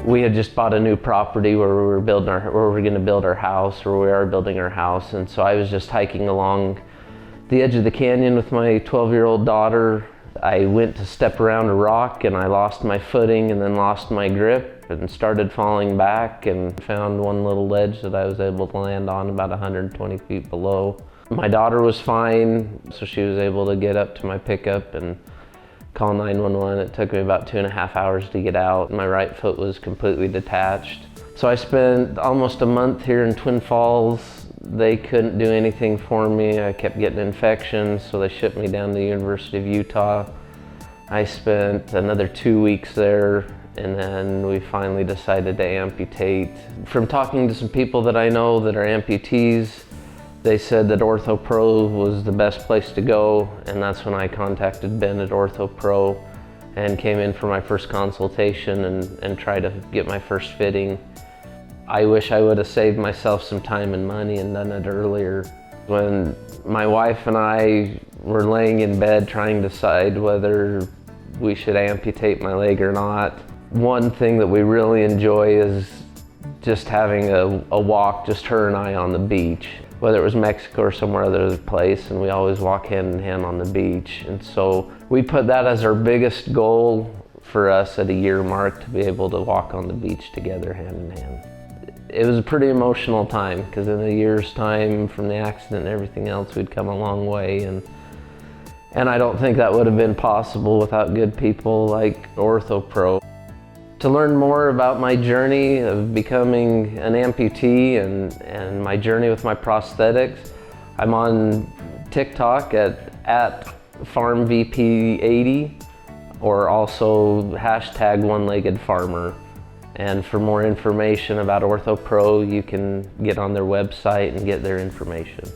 We had just bought a new property where we were going to build our house, or we are building our house, and so I was just hiking along the edge of the canyon with my 12-year-old daughter. I went to step around a rock and I lost my footing and then lost my grip and started falling back and found one little ledge that I was able to land on about 120 feet below. My daughter was fine, so she was able to get up to my pickup and call 911. It took me about 2.5 hours to get out. My right foot was completely detached. So I spent almost a month here in Twin Falls. They couldn't do anything for me. I kept getting infections, so they shipped me down to the University of Utah. I spent another 2 weeks there, and then we finally decided to amputate. From talking to some people that I know that are amputees, they said that Orthopro was the best place to go, and that's when I contacted Ben at Orthopro and came in for my first consultation and tried to get my first fitting. I wish I would have saved myself some time and money and done it earlier. When my wife and I were laying in bed trying to decide whether we should amputate my leg or not, one thing that we really enjoy is just having a walk, just her and I on the beach. Whether it was Mexico or somewhere other place, and we always walk hand in hand on the beach. And so we put that as our biggest goal for us at a year mark, to be able to walk on the beach together hand in hand. It was a pretty emotional time, because in a year's time from the accident and everything else, we'd come a long way, and I don't think that would have been possible without good people like Orthopro. To learn more about my journey of becoming an amputee and my journey with my prosthetics, I'm on TikTok at FarmVP80, or also hashtag oneleggedfarmer. And for more information about Orthopro, you can get on their website and get their information.